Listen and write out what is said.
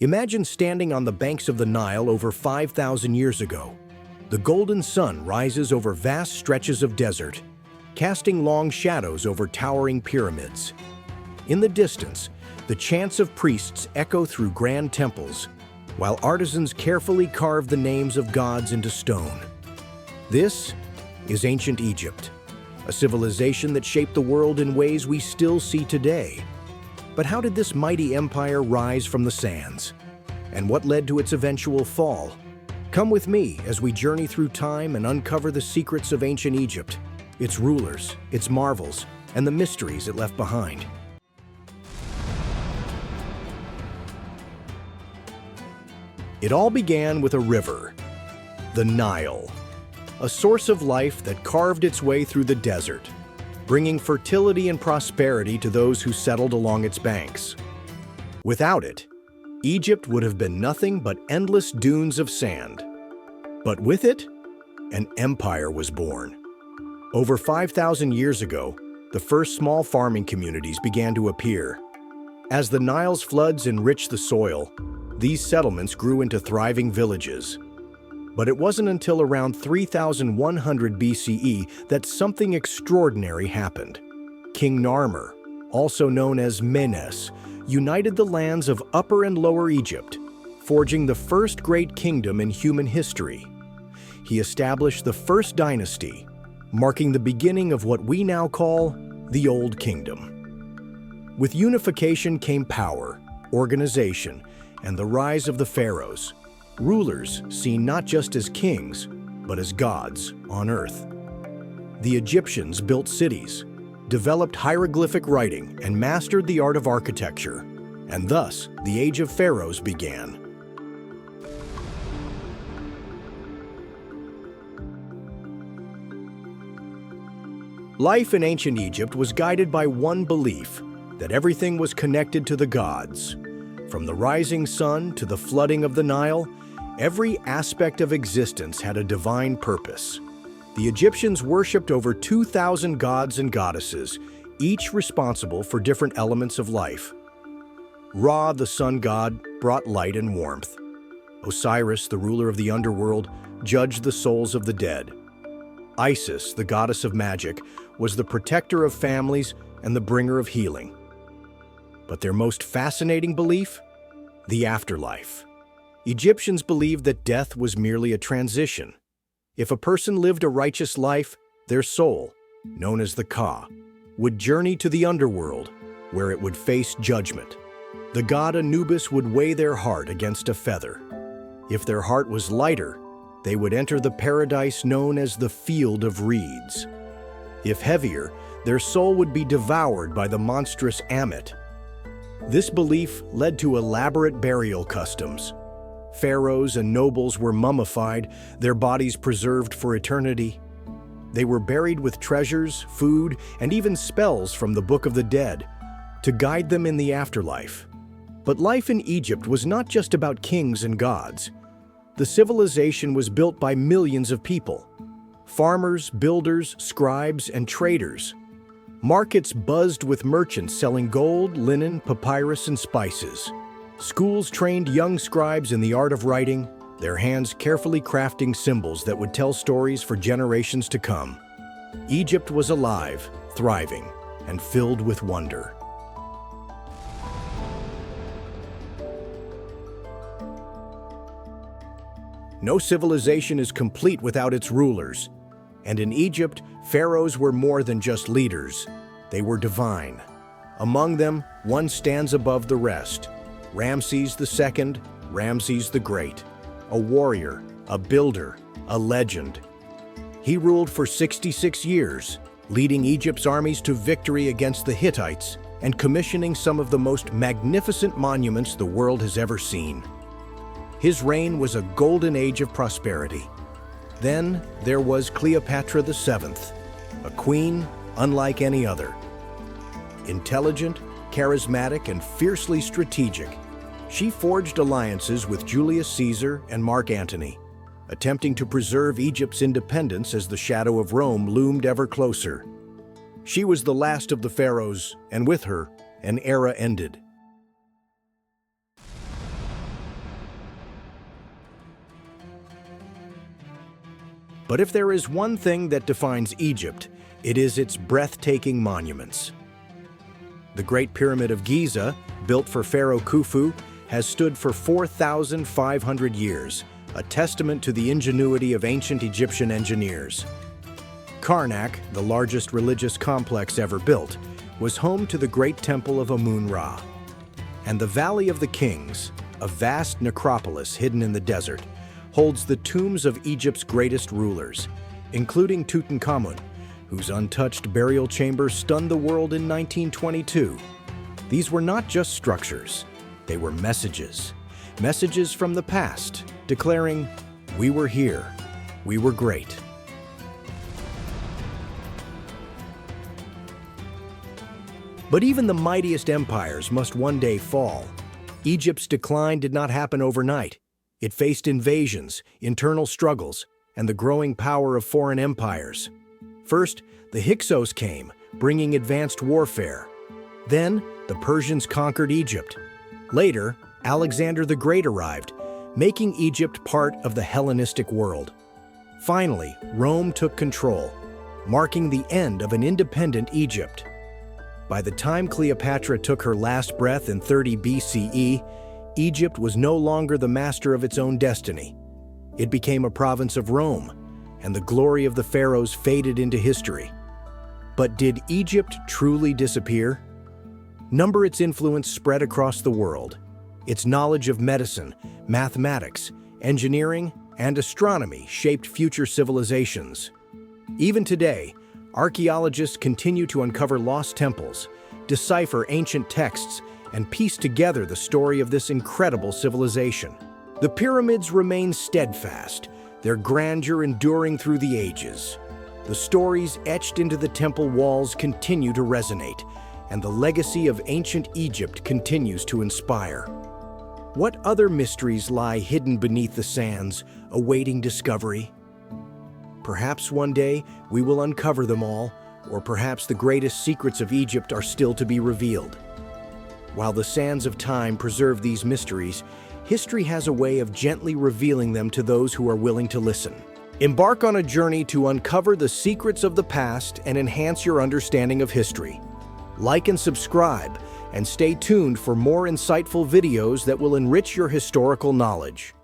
Imagine standing on the banks of the Nile over 5,000 years ago. The golden sun rises over vast stretches of desert, casting long shadows over towering pyramids. In the distance, the chants of priests echo through grand temples, while artisans carefully carve the names of gods into stone. This is ancient Egypt, a civilization that shaped the world in ways we still see today. But how did this mighty empire rise from the sands? And what led to its eventual fall? Come with me as we journey through time and uncover the secrets of ancient Egypt, its rulers, its marvels, and the mysteries it left behind. It all began with a river, the Nile, a source of life that carved its way through the desert, bringing fertility and prosperity to those who settled along its banks. Without it, Egypt would have been nothing but endless dunes of sand. But with it, an empire was born. Over 5,000 years ago, the first small farming communities began to appear. As the Nile's floods enriched the soil, these settlements grew into thriving villages. But it wasn't until around 3,100 BCE that something extraordinary happened. King Narmer, also known as Menes, united the lands of Upper and Lower Egypt, forging the first great kingdom in human history. He established the first dynasty, marking the beginning of what we now call the Old Kingdom. With unification came power, organization, and the rise of the pharaohs, rulers seen not just as kings, but as gods on earth. The Egyptians built cities, developed hieroglyphic writing, and mastered the art of architecture, and thus the Age of Pharaohs began. Life in ancient Egypt was guided by one belief, that everything was connected to the gods. From the rising sun to the flooding of the Nile, every aspect of existence had a divine purpose. The Egyptians worshipped over 2,000 gods and goddesses, each responsible for different elements of life. Ra, the sun god, brought light and warmth. Osiris, the ruler of the underworld, judged the souls of the dead. Isis, the goddess of magic, was the protector of families and the bringer of healing. But their most fascinating belief? The afterlife. Egyptians believed that death was merely a transition. If a person lived a righteous life, their soul, known as the Ka, would journey to the underworld, where it would face judgment. The god Anubis would weigh their heart against a feather. If their heart was lighter, they would enter the paradise known as the Field of Reeds. If heavier, their soul would be devoured by the monstrous Ammit. This belief led to elaborate burial customs. Pharaohs and nobles were mummified, their bodies preserved for eternity. They were buried with treasures, food, and even spells from the Book of the Dead to guide them in the afterlife. But life in Egypt was not just about kings and gods. The civilization was built by millions of people: farmers, builders, scribes, and traders. Markets buzzed with merchants selling gold, linen, papyrus, and spices. Schools trained young scribes in the art of writing, their hands carefully crafting symbols that would tell stories for generations to come. Egypt was alive, thriving, and filled with wonder. No civilization is complete without its rulers. And in Egypt, pharaohs were more than just leaders. They were divine. Among them, one stands above the rest: Ramses II, Ramses the Great, a warrior, a builder, a legend. He ruled for 66 years, leading Egypt's armies to victory against the Hittites and commissioning some of the most magnificent monuments the world has ever seen. His reign was a golden age of prosperity. Then there was Cleopatra VII, a queen unlike any other. Intelligent, charismatic, and fiercely strategic, she forged alliances with Julius Caesar and Mark Antony, attempting to preserve Egypt's independence as the shadow of Rome loomed ever closer. She was the last of the pharaohs, and with her, an era ended. But if there is one thing that defines Egypt, it is its breathtaking monuments. The Great Pyramid of Giza, built for Pharaoh Khufu, has stood for 4,500 years, a testament to the ingenuity of ancient Egyptian engineers. Karnak, the largest religious complex ever built, was home to the Great Temple of Amun-Ra. And the Valley of the Kings, a vast necropolis hidden in the desert, holds the tombs of Egypt's greatest rulers, including Tutankhamun, whose untouched burial chamber stunned the world in 1922. These were not just structures, they were messages. Messages from the past, declaring, "We were here, we were great." But even the mightiest empires must one day fall. Egypt's decline did not happen overnight. It faced invasions, internal struggles, and the growing power of foreign empires. First, the Hyksos came, bringing advanced warfare. Then, the Persians conquered Egypt. Later, Alexander the Great arrived, making Egypt part of the Hellenistic world. Finally, Rome took control, marking the end of an independent Egypt. By the time Cleopatra took her last breath in 30 BCE, Egypt was no longer the master of its own destiny. It became a province of Rome, and the glory of the pharaohs faded into history. But did Egypt truly disappear? Its influence spread across the world. Its knowledge of medicine, mathematics, engineering, and astronomy shaped future civilizations. Even today, archaeologists continue to uncover lost temples, decipher ancient texts, and piece together the story of this incredible civilization. The pyramids remain steadfast, their grandeur enduring through the ages. The stories etched into the temple walls continue to resonate, and the legacy of ancient Egypt continues to inspire. What other mysteries lie hidden beneath the sands, awaiting discovery? Perhaps one day we will uncover them all, or perhaps the greatest secrets of Egypt are still to be revealed. While the sands of time preserve these mysteries, history has a way of gently revealing them to those who are willing to listen. Embark on a journey to uncover the secrets of the past and enhance your understanding of history. Like and subscribe, and stay tuned for more insightful videos that will enrich your historical knowledge.